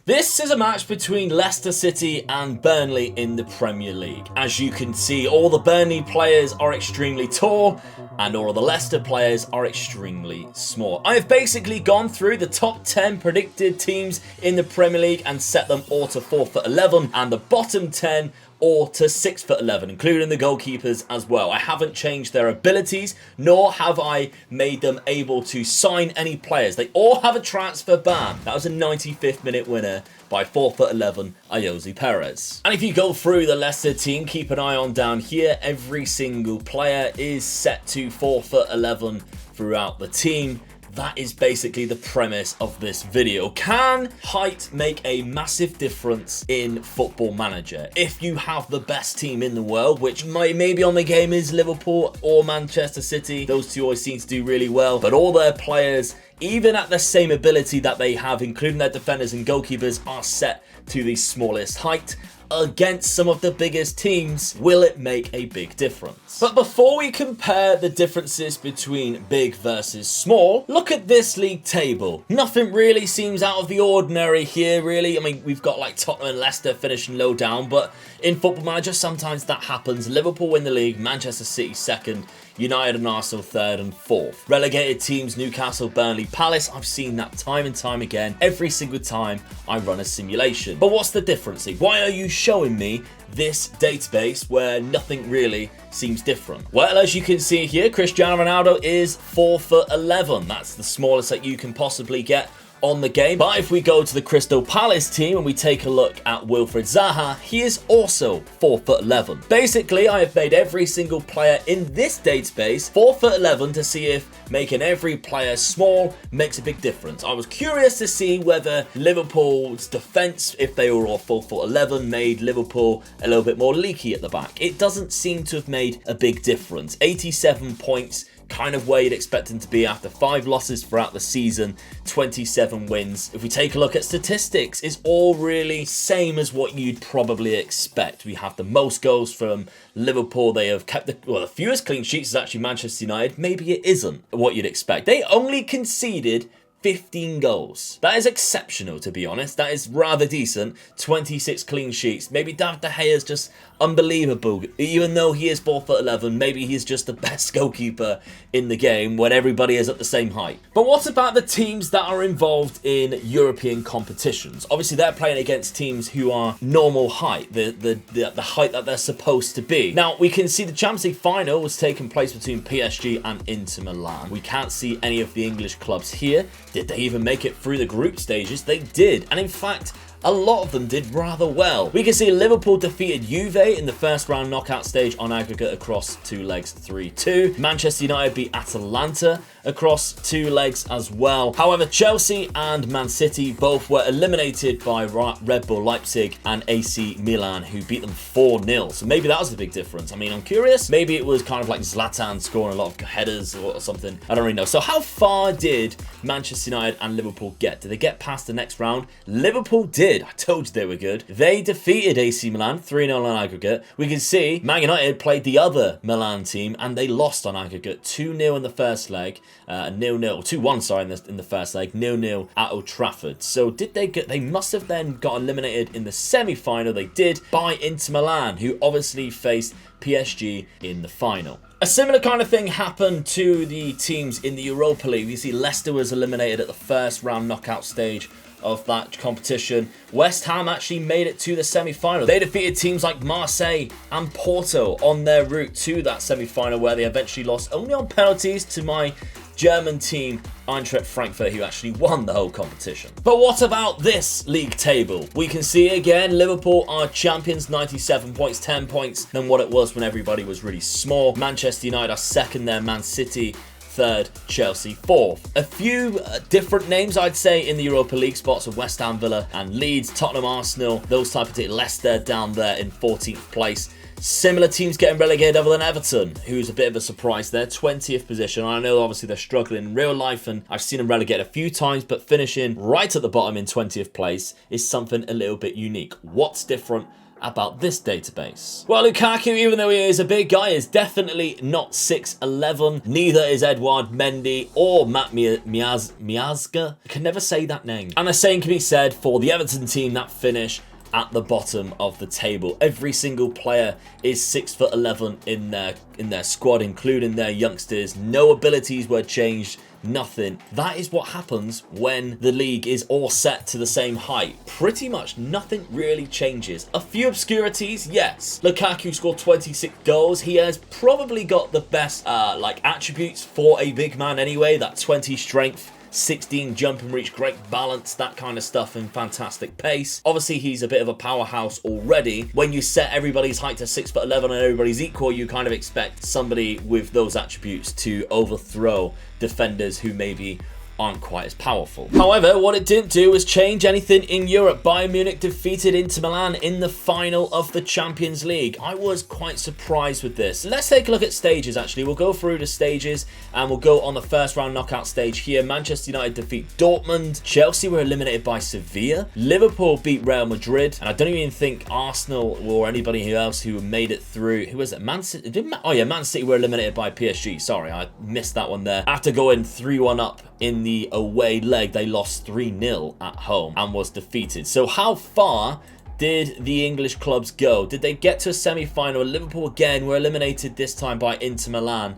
This is a match between Leicester City and Burnley in the Premier League. As you can see, all the Burnley players are extremely tall and all of the Leicester players are extremely small. I have basically gone through the top 10 predicted teams in the Premier League and set them all to 4'11", and the bottom 10 or to 6'11", including the goalkeepers as well. I haven't changed their abilities, nor have I made them able to sign any players. They all have a transfer ban. That was a 95th minute winner by 4'11", Ayoze Perez. And if you go through the Leicester team, keep an eye on down here. Every single player is set to 4'11" throughout the team. That is basically the premise of this video. Can height make a massive difference in Football Manager? If you have the best team in the world, which maybe on the game is Liverpool or Manchester City, those two always seem to do really well, but all their players, even at the same ability that they have, including their defenders and goalkeepers, are set to the smallest height. Against some of the biggest teams, will it make a big difference? But before we compare the differences between big versus small, look at this league table. Nothing really seems out of the ordinary here, really. I mean, we've got like Tottenham and Leicester finishing low down, but in Football Manager, sometimes that happens. Liverpool win the league, Manchester City second, United and Arsenal third and fourth. Relegated teams, Newcastle, Burnley, Palace, I've seen that time and time again, every single time I run a simulation. But what's the difference? Why are you showing me this database where nothing really seems different? Well, as you can see here, Cristiano Ronaldo is 4'11". That's the smallest that you can possibly get on the game. But if we go to the Crystal Palace team and we take a look at Wilfried Zaha, he is also 4'11". Basically, I have made every single player in this database 4'11" to see if making every player small makes a big difference. I was curious to see whether Liverpool's defense, if they were all 4'11", made Liverpool a little bit more leaky at the back. It doesn't seem to have made a big difference. 87 points, kind of where you'd expect him to be after 5 losses throughout the season, 27 wins. If we take a look at statistics, it's all really same as what you'd probably expect. We have the most goals from Liverpool. They have kept the fewest clean sheets is actually Manchester United. Maybe it isn't what you'd expect. They only conceded 15 goals. That is exceptional, to be honest. That is rather decent. 26 clean sheets. Maybe David De Gea is just unbelievable. Even though he is 4'11", maybe he's just the best goalkeeper in the game when everybody is at the same height. But what about the teams that are involved in European competitions? Obviously, they're playing against teams who are normal height, the height that they're supposed to be. Now, we can see the Champions League final was taking place between PSG and Inter Milan. We can't see any of the English clubs here. Did they even make it through the group stages? They did. And in fact, a lot of them did rather well. We can see Liverpool defeated Juve in the first round knockout stage on aggregate across 2 legs 3-2. Manchester United beat Atalanta across 2 legs as well. However, Chelsea and Man City both were eliminated by Red Bull Leipzig and AC Milan, who beat them 4-0. So maybe that was the big difference. I mean, I'm curious. Maybe it was kind of like Zlatan scoring a lot of headers or something. I don't really know. So how far did Manchester United and Liverpool get? Did they get past the next round? Liverpool did. I told you they were good. They defeated AC Milan 3-0 on aggregate. We can see Man United played the other Milan team and they lost on aggregate 2-0 in the first leg, 2-1 sorry in the first leg, 0-0 at Old Trafford. So did they get? They must have then got eliminated in the semi-final. They did by Inter Milan, who obviously faced PSG in the final. A similar kind of thing happened to the teams in the Europa League. You see Leicester was eliminated at the first round knockout stage of that competition. West Ham actually made it to the semi-final. They defeated teams like Marseille and Porto on their route to that semi-final, where they eventually lost only on penalties to my German team, Eintracht Frankfurt, who actually won the whole competition. But what about this league table? We can see again, Liverpool are champions, 97 points, 10 points than what it was when everybody was really small. Manchester United are second there, Man City third, Chelsea fourth. A few different names, I'd say, in the Europa League spots of West Ham, Villa and Leeds, Tottenham, Arsenal, those type of teams. Leicester down there in 14th place. Similar teams getting relegated other than Everton, who's a bit of a surprise there, 20th position. I know obviously they're struggling in real life and I've seen them relegated a few times, but finishing right at the bottom in 20th place is something a little bit unique. What's different about this database? Well, Lukaku, even though he is a big guy, is definitely not 6'11". Neither is Edouard Mendy or Matt Miazga. I can never say that name. And the same can be said for the Everton team that finish at the bottom of the table. Every single player is 6'11" in their squad, including their youngsters. No abilities were changed. Nothing. That is what happens when the league is all set to the same height. Pretty much nothing really changes. A few obscurities, yes. Lukaku scored 26 goals. He has probably got the best attributes for a big man anyway. That 20 strength, 16 jump and reach, great balance, that kind of stuff, and fantastic pace. Obviously, he's a bit of a powerhouse already. When you set everybody's height to 6'11" and everybody's equal, you kind of expect somebody with those attributes to overthrow defenders who maybe aren't quite as powerful. However, what it didn't do was change anything in Europe. Bayern Munich defeated Inter Milan in the final of the Champions League. I was quite surprised with this. Let's take a look at stages, actually. We'll go through the stages and we'll go on the first round knockout stage here. Manchester United defeat Dortmund. Chelsea were eliminated by Sevilla. Liverpool beat Real Madrid. And I don't even think Arsenal or anybody else who made it through. Who was it? Man City? Man City were eliminated by PSG. Sorry, I missed that one there. After going 3-1 up in the away leg, they lost 3-0 at home and was defeated. So how far did the English clubs go? Did they get to a semi-final? Liverpool again were eliminated this time by Inter Milan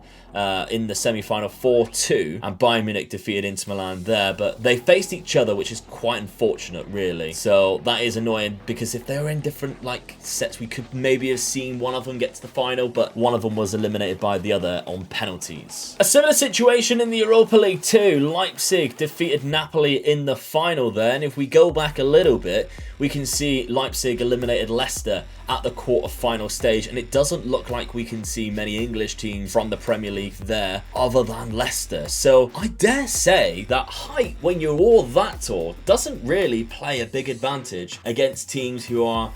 in the semi-final 4-2, and Bayern Munich defeated Inter Milan there, but they faced each other, which is quite unfortunate, really. So that is annoying, because if they were in different sets, we could maybe have seen one of them get to the final, but one of them was eliminated by the other on penalties. A similar situation in the Europa League too. Leipzig defeated Napoli in the final there, and if we go back a little bit, we can see Leipzig eliminated Leicester at the quarter-final stage, and it doesn't look like we can see many English teams from the Premier League there other than Leicester. So I dare say that height, when you're all that tall, doesn't really play a big advantage against teams who are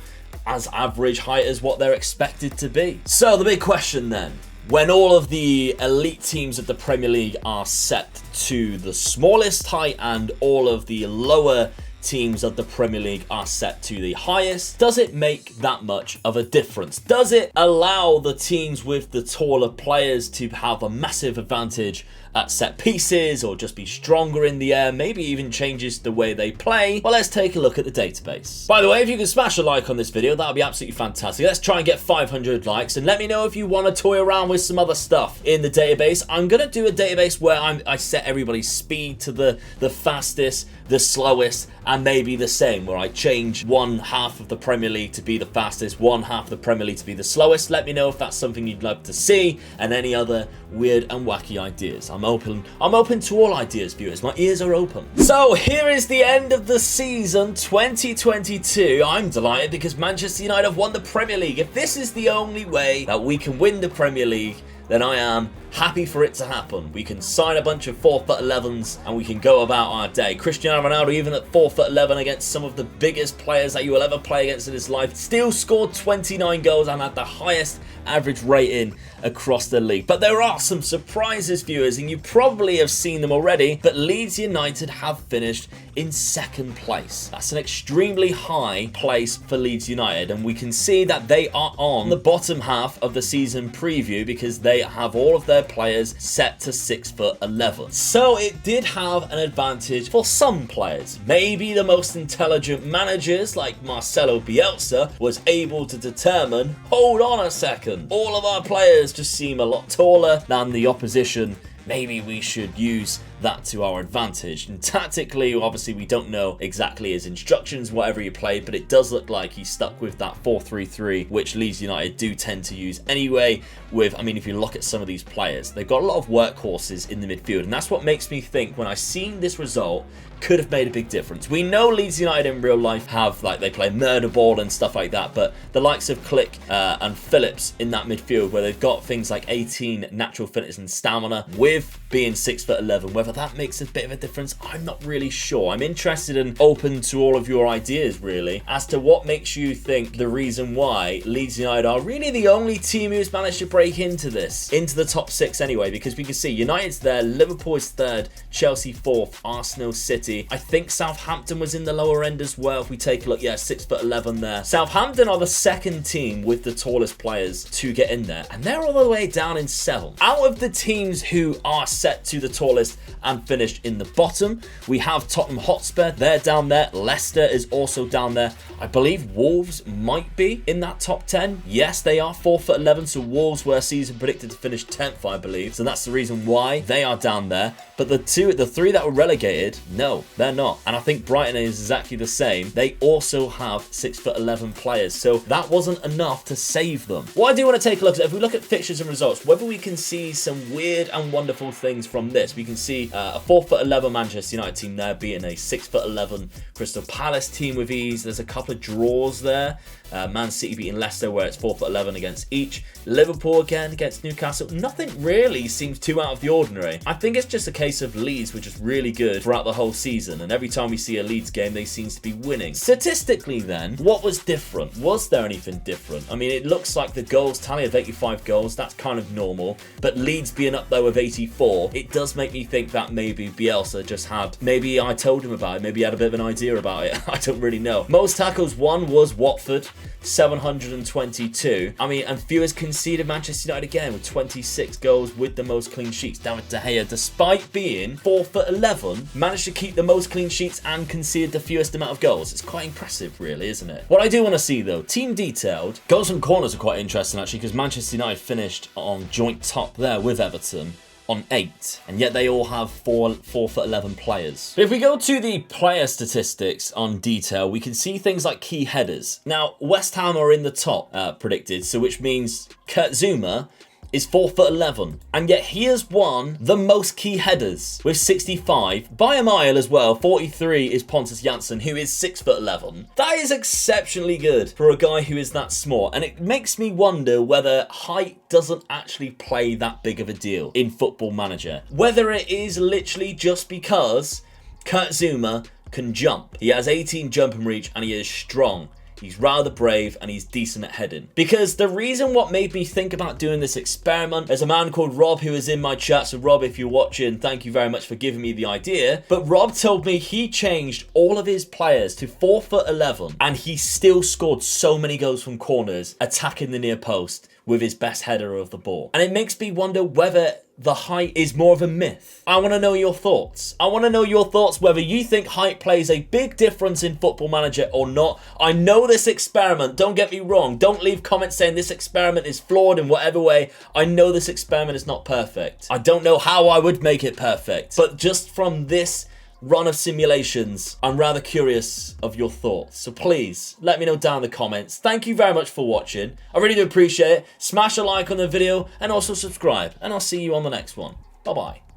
as average height as what they're expected to be. So the big question then, when all of the elite teams of the Premier League are set to the smallest height and all of the lower teams of the Premier League are set to the highest, does it make that much of a difference? Does it allow the teams with the taller players to have a massive advantage at set pieces, or just be stronger in the air? Maybe even changes the way they play? Well, let's take a look at the database. By the way, if you can smash a like on this video, that would be absolutely fantastic. Let's try and get 500 likes, and let me know if you want to toy around with some other stuff in the database. I'm going to do a database where I set everybody's speed to the fastest, the slowest, and maybe the same, where I change one half of the Premier League to be the fastest, one half of the Premier League to be the slowest. Let me know if that's something you'd love to see, and any other weird and wacky ideas. I'm open to all ideas, viewers. My ears are open. So here is the end of the season 2022. I'm delighted because Manchester United have won the Premier League. If this is the only way that we can win the Premier League, then I am happy for it to happen. We can sign a bunch of 4'11s and we can go about our day. Cristiano Ronaldo, even at 4'11 against some of the biggest players that you will ever play against in his life, still scored 29 goals and had the highest average rating across the league. But there are some surprises, viewers, and you probably have seen them already, but Leeds United have finished in second place. That's an extremely high place for Leeds United, and we can see that they are on the bottom half of the season preview because they have all of their players set to 6'11". So it did have an advantage for some players. Maybe the most intelligent managers like Marcelo Bielsa was able to determine, hold on a second, all of our players just seem a lot taller than the opposition. Maybe we should use that to our advantage. And tactically, obviously, we don't know exactly his instructions, whatever he played, but it does look like he stuck with that 4-3-3, which Leeds United do tend to use anyway. If you look at some of these players, they've got a lot of workhorses in the midfield, and that's what makes me think when I seen this result could have made a big difference. We know Leeds United in real life have, they play murder ball and stuff like that, but the likes of Klich and Phillips in that midfield, where they've got things like 18 natural fitness and stamina, with being 6'11", whether Whether that makes a bit of a difference, I'm not really sure. I'm interested and open to all of your ideas, really, as to what makes you think the reason why Leeds United are really the only team who's managed to break into the top 6 anyway, because we can see United's there, Liverpool is 3rd, Chelsea 4th, Arsenal, City. I think Southampton was in the lower end as well. If we take a look, yeah, 6'11" there. Southampton are the 2nd team with the tallest players to get in there, and they're all the way down in 7th. Out of the teams who are set to the tallest and finished in the bottom, we have Tottenham Hotspur, they're down there. Leicester is also down there. I believe Wolves might be in that top 10. Yes, they are 4'11", so Wolves were season predicted to finish 10th, I believe. So that's the reason why they are down there. But the 3 that were relegated, no, they're not. And I think Brighton is exactly the same. They also have 6'11" players, so that wasn't enough to save them. What I do want to take a look at, if we look at fixtures and results, whether we can see some weird and wonderful things from this. We can see a 4'11" Manchester United team there beating a 6'11" Crystal Palace team with ease. There's a couple of draws there. Man City beating Leicester where it's 4'11" against each. Liverpool again against Newcastle. Nothing really seems too out of the ordinary. I think it's just a case of Leeds were just really good throughout the whole season, and every time we see a Leeds game they seem to be winning. Statistically then, what was different? Was there anything different? I mean, it looks like the goals tally of 85 goals, that's kind of normal, but Leeds being up there with 84, it does make me think that maybe Bielsa just had, maybe I told him about it, maybe he had a bit of an idea about it. I don't really know. Most tackles won was Watford, 722. I mean, and fewest conceded, Manchester United again with 26 goals with the most clean sheets. David De Gea, despite being 4'11", managed to keep the most clean sheets and conceded the fewest amount of goals. It's quite impressive, really, isn't it? What I do want to see, though, team detailed. Goals from corners are quite interesting, actually, because Manchester United finished on joint top there with Everton on 8, and yet they all have 4'11" players. But if we go to the player statistics on detail, we can see things like key headers. Now, West Ham are in the top predicted, so which means Kurt Zouma is 4'11", and yet he has won the most key headers with 65 by a mile as well. 43 is Pontus Jansson, who is 6'11". That is exceptionally good for a guy who is that small, and it makes me wonder whether height doesn't actually play that big of a deal in Football Manager. Whether it is literally just because Kurt Zouma can jump. He has 18 jump and reach, and he is strong. He's rather brave and he's decent at heading. Because the reason what made me think about doing this experiment, there's a man called Rob who is in my chat. So Rob, if you're watching, thank you very much for giving me the idea. But Rob told me he changed all of his players to 4'11", and he still scored so many goals from corners, attacking the near post with his best header of the ball. And it makes me wonder whether the height is more of a myth. I want to know your thoughts. I want to know your thoughts whether you think height plays a big difference in Football Manager or not. I know this experiment, don't get me wrong. Don't leave comments saying this experiment is flawed in whatever way. I know this experiment is not perfect. I don't know how I would make it perfect. But just from this run of simulations, I'm rather curious of your thoughts. So please let me know down in the comments. Thank you very much for watching. I really do appreciate it. Smash a like on the video and also subscribe, and I'll see you on the next one. Bye bye.